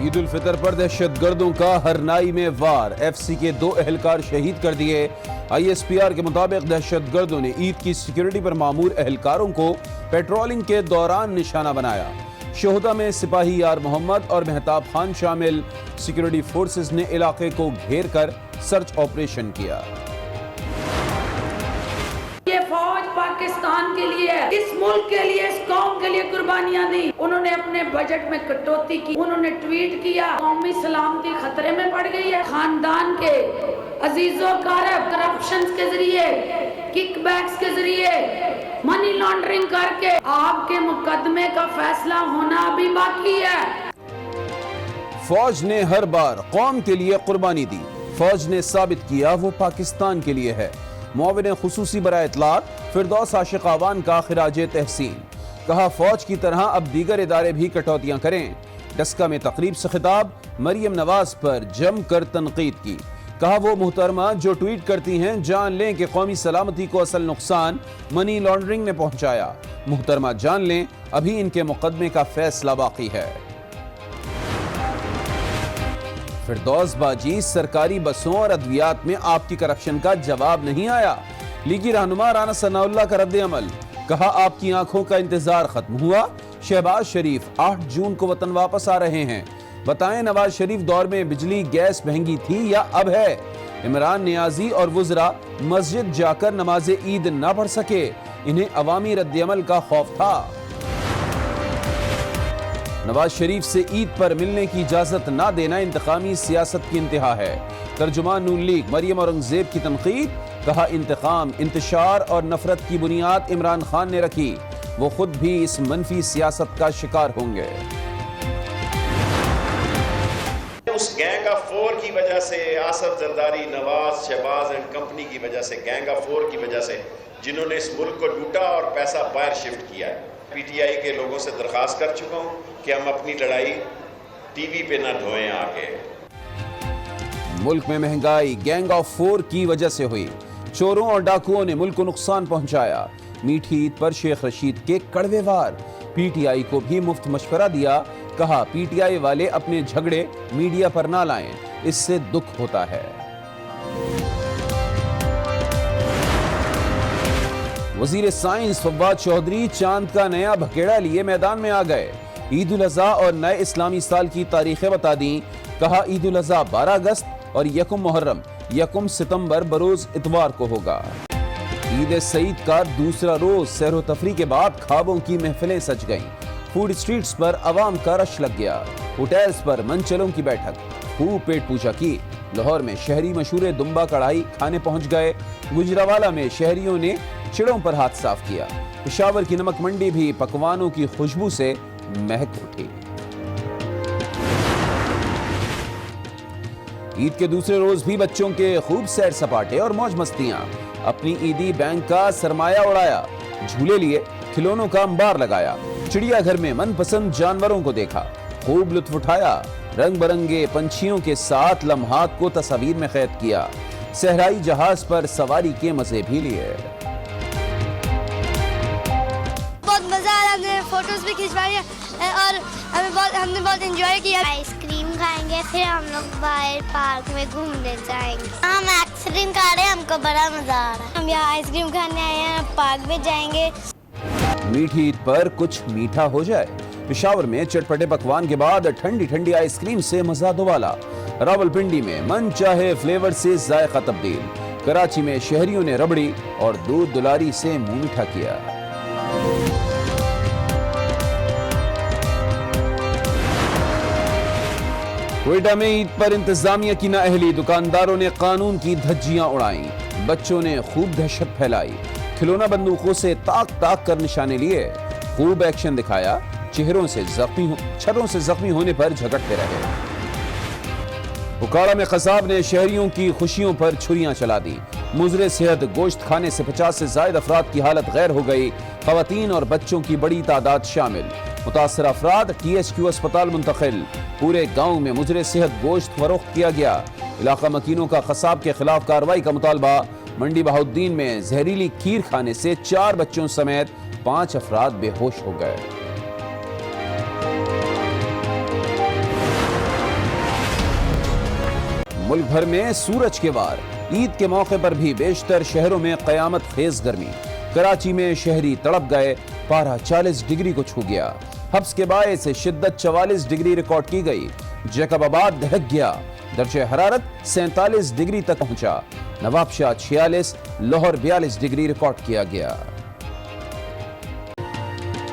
عید الفطر پر دہشت گردوں کا ہرنائی میں وار، ایف سی کے 2 اہلکار شہید کر دیے۔ آئی ایس پی آر کے مطابق دہشت گردوں نے عید کی سیکیورٹی پر مامور اہلکاروں کو پیٹرولنگ کے دوران نشانہ بنایا۔ شہداء میں سپاہی یار محمد اور مہتاب خان شامل۔ سیکیورٹی فورسز نے علاقے کو گھیر کر سرچ آپریشن کیا۔ یہ فوج پاکستان کے لیے، اس ملک کے لیے، اس قوم کے لیے قربانیاں دی۔ انہوں نے اپنے بجٹ میں کٹوتی کی، انہوں نے ٹویٹ کیا قومی سلامتی خطرے میں پڑ گئی ہے۔ خاندان کے عزیز و اقارب کرپشن کے ذریعے، کک بیکس کے ذریعے، منی لانڈرنگ کر کے آپ کے مقدمے کا فیصلہ ہونا ابھی باقی ہے۔ فوج نے ہر بار قوم کے لیے قربانی دی، فوج نے ثابت کیا وہ پاکستان کے لیے ہے۔ معاون خصوصی برائے اطلاعات فردوس عاشق آوان کا خراج تحسین۔ کہا فوج کی طرح اب دیگر ادارے بھی کٹوتیاں کریں۔ ڈسکا میں تقریب سے خطاب، مریم نواز پر جم کر تنقید کی۔ کہا وہ محترمہ جو ٹویٹ کرتی ہیں جان لیں کہ قومی سلامتی کو اصل نقصان منی لانڈرنگ نے پہنچایا۔ محترمہ جان لیں ابھی ان کے مقدمے کا فیصلہ باقی ہے۔ فردوس باجی، سرکاری بسوں اور ادویات میں آپ کی کرپشن کا جواب نہیں آیا۔ لیگی رہنما رانا ثناء اللہ کا رد عمل، کہا آپ کی آنکھوں کا انتظار ختم ہوا۔ شہباز شریف 8 جون کو وطن واپس آ رہے ہیں، بتائیں نواز شریف دور میں بجلی گیس مہنگی تھی یا اب ہے؟ عمران نیازی اور وزراء مسجد جا کر نماز عید نہ پڑھ سکے، انہیں عوامی رد عمل کا خوف تھا۔ نواز شریف سے عید پر ملنے کی اجازت نہ دینا انتقامی سیاست کی انتہا ہے۔ ترجمان نون لیگ مریم اورنگزیب کی تنقید، کہا انتقام، انتشار اور نفرت کی بنیاد عمران خان نے رکھی، وہ خود بھی اس منفی سیاست کا شکار ہوں گے۔ اس گینگ آف 4 کی وجہ سے، آصف زرداری، نواز، شہباز اینڈ کمپنی کی وجہ سے، گینگ آف 4 کی وجہ سے جنہوں نے اس ملک کو لوٹا اور پیسہ باہر شفٹ کیا ہے، پی ٹی آئی کے لوگوں سے درخواست کر چکا ہوں کہ ہم اپنی لڑائی ٹی وی پہ نہ ڈھوئیں آگے۔ ملک میں مہنگائی گینگ آف 4 کی وجہ سے ہوئی، چوروں اور ڈاکوؤں نے ملک کو نقصان پہنچایا۔ میٹھی عید پر شیخ رشید کے کڑوے وار، پی ٹی آئی کو بھی مفت مشورہ دیا، کہا پی ٹی آئی والے اپنے جھگڑے میڈیا پر نہ لائیں، اس سے دکھ ہوتا ہے۔ وزیر سائنس فواد چودھری چاند کا نیا بھکیڑا لیے میدان میں آ گئے، عید الاضحیٰ اور نئے اسلامی سال کی تاریخیں بتا دیں۔ کہا عید الاضحیٰ 12 اگست اور 1 محرم 1 ستمبر بروز اتوار کو ہوگا۔ عید سعید کا دوسرا روز سیر و تفریح کے بعد خوابوں کی محفلیں سج گئیں، فوڈ اسٹریٹس پر عوام کا رش لگ گیا، ہوٹلز پر منچلوں کی بیٹھک، خوب پیٹ پوجا کی۔ لاہور میں شہری مشہور دمبا کڑھائی کھانے پہنچ گئے، گجراوالا میں شہریوں نے چڑوں پر ہاتھ صاف کیا، پشاور کی نمک منڈی بھی پکوانوں کی خوشبو سے مہک اٹھی۔ عید کے دوسرے روز بھی بچوں کے خوب سیر سپاٹے اور موج مستیاں، اپنی عیدی بینک کا سرمایہ اڑایا، جھولے لیے، کھلونوں کا انبار لگایا، چڑیا گھر میں من پسند جانوروں کو دیکھا، خوب لطف اٹھایا، رنگ برنگے پنچھیوں کے ساتھ لمحات کو تصاویر میں قید کیا، صحرائی جہاز پر سواری کے مزے بھی لیے۔ بہت مزہ آ رہا، ہم نے فوٹوز بھی کھنچوائی اور ہم نے بہت انجوائے کیا۔ آئس کریم کھائیں گے، پھر ہم لوگ باہر پارک میں گھومنے جائیں گے۔ ہم آئس کریم کھا رہے ہیں، ہم کو بڑا مزہ آ رہا ہے۔ ہم یہاں آئس کریم کھانے آئے ہیں، پارک میں جائیں گے۔ میٹھی عید پر کچھ میٹھا ہو جائے، پشاور میں چٹپٹے پکوان کے بعد ٹھنڈی ٹھنڈی آئس کریم سے مزہ دوبالا۔ راولپنڈی میں من چاہے فلیور سے ذائقہ تبدیل، کراچی میں شہریوں نے ربڑی اور دودھ دلاری سے منہ میٹھا کیا۔ کوئٹہ میں عید پر انتظامیہ کی نااہلی، دکانداروں نے قانون کی دھجیاں اڑائیں، بچوں نے خوب دہشت پھیلائی، کھلونا بندوقوں سے تاک تاک کر نشانے لیے، خوب ایکشن دکھایا، چھروں سے زخمی ہونے پر جھگڑتے رہے۔ اکاڑا میں قصاب نے شہریوں کی خوشیوں پر چھریاں چلا دی، مضر صحت گوشت کھانے سے 50 سے زائد افراد کی حالت غیر ہو گئی، خواتین اور بچوں کی بڑی تعداد شامل، متاثرہ افراد ٹی ایچ کیو اسپتال منتقل، پورے گاؤں میں مضر صحت گوشت فروخت کیا گیا، علاقہ مکینوں کا قصاب کے خلاف کارروائی کا مطالبہ، منڈی بہاؤالدین میں زہریلی کھیر کھانے سے 4 بچوں سمیت 5 افراد بے ہوش ہو گئے۔ ملک بھر میں سورج کے وار، عید کے موقع پر بھی بیشتر شہروں میں قیامت خیز گرمی۔ کراچی میں شہری تڑپ گئے، پارہ 40 ڈگری کو چھو گیا۔ حبس کے باعث شدت 44 ڈگری ریکارڈ کی گئی۔ جیکب آباد دہک گیا، درجہ حرارت 47 ڈگری تک پہنچا۔ نوابشاہ 46، لاہور 42 ڈگری ریکارڈ کیا گیا۔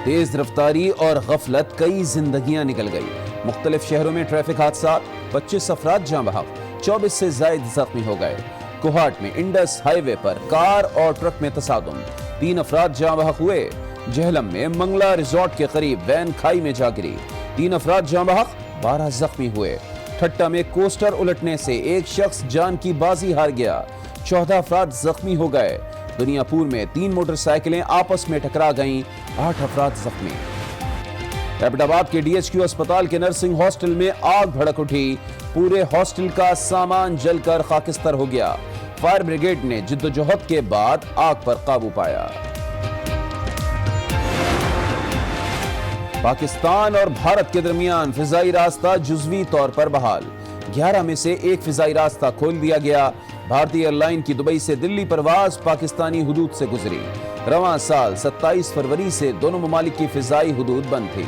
تیز رفتاری اور غفلت، کئی زندگیاں نکل گئی۔ مختلف شہروں میں ٹریفک حادثات، 25 افراد جاں بحق، 24 سے زائد زخمی ہو گئے۔ کوہاٹ میں انڈس ہائی وے پر کار اور ٹرک میں تصادم، 3 افراد جاں بحق ہوئے۔ جہلم میں منگلا ریزورٹ کے قریب وین کھائی میں جا گری، 3 افراد جاں بحق، 12 زخمی ہوئے۔ ٹھٹا میں کوسٹر الٹنے سے ایک شخص جان کی بازی ہار گیا، 14 افراد زخمی ہو گئے۔ دنیا پور میں 3 موٹر سائیکلیں آپس میں ٹکرا گئیں، 8 افراد زخمی۔ ایبٹ آباد کے DHQ اسپتال کے نرسنگ ہاسٹل میں آگ بھڑک اٹھی، پورے ہاسٹل کا سامان جل کر خاکستر ہو گیا۔ فائر بریگیڈ نے جدوجہد کے بعد آگ پر قابو پایا۔ پاکستان اور بھارت کے درمیان فضائی راستہ جزوی طور پر بحال، 11 میں سے ایک فضائی راستہ کھول دیا گیا۔ بھارتی ایئر لائن کی دبئی سے دلی پرواز پاکستانی حدود سے گزری۔ رواں سال 27 فروری سے دونوں ممالک کی فضائی حدود بند تھی۔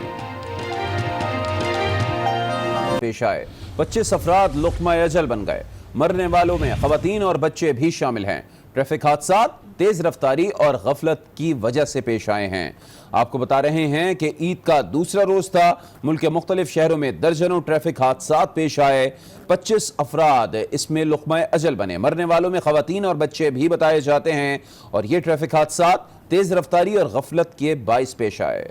پیش آئے 25 افراد لقمہ اجل بن گئے، مرنے والوں میں خواتین اور بچے بھی شامل ہیں۔ ٹریفک حادثات تیز رفتاری اور غفلت کی وجہ سے پیش آئے ہیں۔ آپ کو بتا رہے ہیں کہ عید کا دوسرا روز تھا، ملک کے مختلف شہروں میں درجنوں ٹریفک حادثات پیش آئے، 25 افراد اس میں لقمہ اجل بنے۔ مرنے والوں میں خواتین اور بچے بھی بتائے جاتے ہیں، اور یہ ٹریفک حادثات تیز رفتاری اور غفلت کے باعث پیش آئے۔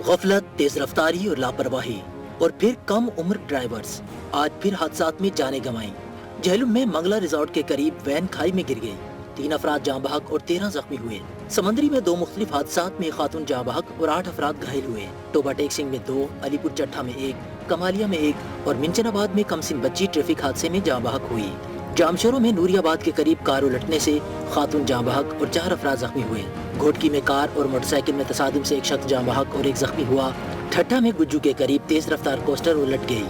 غفلت، تیز رفتاری اور لاپرواہی، اور پھر کم عمر ڈرائیورز آج پھر حادثات میں جانیں گنوائیں۔ جہلم میں منگلا ریزورٹ کے قریب وین کھائی میں گر گئی، 3 افراد جاں بحق اور 13 زخمی ہوئے۔ سمندری میں 2 مختلف حادثات میں خاتون جاں بحق اور 8 افراد گھائل ہوئے۔ ٹوبا ٹیک سنگھ میں 2، علی پور چٹھا میں 1، کمالیہ میں 1 اور منچن آباد میں کمسن بچی ٹریفک حادثے میں جاں بحق ہوئی۔ جامشورو میں نوری آباد کے قریب کار الٹنے سے خاتون جاں بحق اور 4 افراد زخمی ہوئے۔ گھوٹکی میں کار اور موٹر سائیکل میں تصادم سے ایک شخص جاں بحق اور 1 زخمی ہوا۔ ٹھٹا میں گجو کے قریب تیز رفتار کوسٹر الٹ گئی،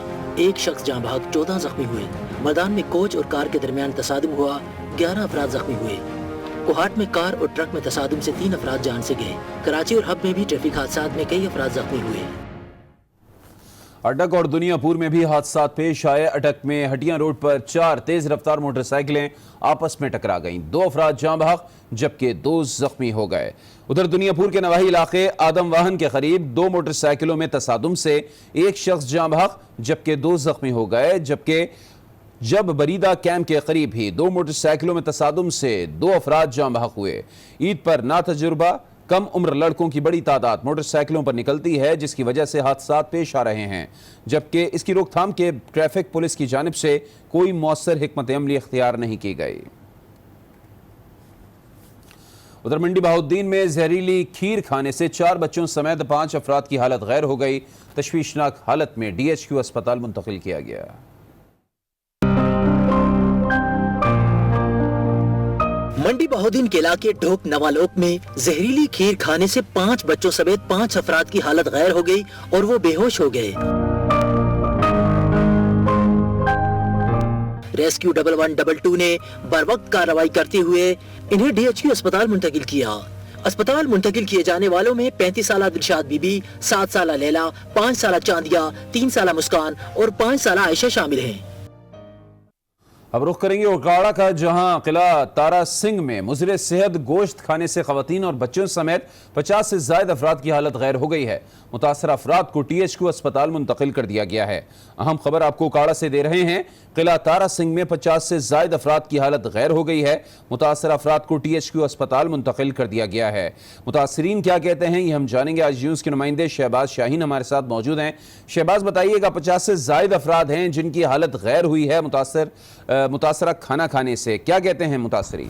1 شخص جاں بحق، 14 زخمی ہوئے۔ مردان میں کوچ اور کار کے درمیان تصادم ہوا، 11 افراد زخمی ہوئے۔ کوہاٹ میں کار اور ٹرک میں تصادم سے 3 افراد جان سے گئے۔ کراچی اور ہب میں بھی ٹریفک حادثات میں کئی افراد زخمی ہوئے۔ اٹک اور دنیا پور میں بھی حادثات پیش آئے۔ اٹک میں ہٹیاں روڈ پر 4 تیز رفتار موٹر سائیکلیں آپس میں ٹکرا گئیں، 2 افراد جاں بحق جبکہ 2 زخمی ہو گئے۔ ادھر دنیا پور کے نواحی علاقے آدم واہن کے قریب 2 موٹر سائیکلوں میں تصادم سے ایک شخص جاں بحق جبکہ 2 زخمی ہو گئے، جب بریدہ کیمپ کے قریب ہی 2 موٹر سائیکلوں میں تصادم سے 2 افراد جاں بحق ہوئے۔ عید پر ناتجربہ کم عمر لڑکوں کی بڑی تعداد موٹر سائیکلوں پر نکلتی ہے، جس کی وجہ سے حادثات پیش آ رہے ہیں، جبکہ اس کی روک تھام کے ٹریفک پولیس کی جانب سے کوئی مؤثر حکمت عملی اختیار نہیں کی گئی۔ ادھر منڈی بہاؤالدین میں زہریلی کھیر کھانے سے 4 بچوں سمیت 5 افراد کی حالت غیر ہو گئی، تشویشناک حالت میں DHQ اسپتال منتقل کیا گیا۔ منڈی بہاؤالدین کے علاقے ڈھوک نوالوک میں زہریلی کھیر کھانے سے 5 بچوں سمیت 5 افراد کی حالت غیر ہو گئی اور وہ بے ہوش ہو گئے۔ ریسکیو 1122 نے بروقت کارروائی کرتے ہوئے انہیں DHQ اسپتال منتقل کیا۔ اسپتال منتقل کیے جانے والوں میں 35 سالہ دلشاد بی بی، 7 سالہ لیلا، 5 سالہ چاندیا، 3 سالہ مسکان اور 5 سالہ عائشہ شامل ہیں۔ اب رخ کریں گے اوکاڑا کا، جہاں قلعہ تارا سنگھ میں مضر صحت گوشت کھانے سے خواتین اور بچوں سمیت 50 سے زائد افراد کی حالت غیر ہو گئی ہے۔ متاثرہ افراد کو DHQ اسپتال منتقل کر دیا گیا ہے۔ اہم خبر آپ کو اوکاڑا سے دے رہے ہیں، قلعہ تارا سنگھ میں 50 سے زائد افراد کی حالت غیر ہو گئی ہے۔ متاثرہ افراد کو DHQ اسپتال منتقل کر دیا گیا ہے۔ متاثرین کیا کہتے ہیں یہ ہم جانیں گے۔ آج نیوز کے نمائندے شہباز شاہین ہمارے ساتھ موجود ہیں۔ شہباز بتائیے گا، 50 سے زائد افراد ہیں جن کی حالت غیر ہوئی ہے متاثرہ کھانا کھانے سے، کیا کہتے ہیں متاثرین؟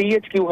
THQ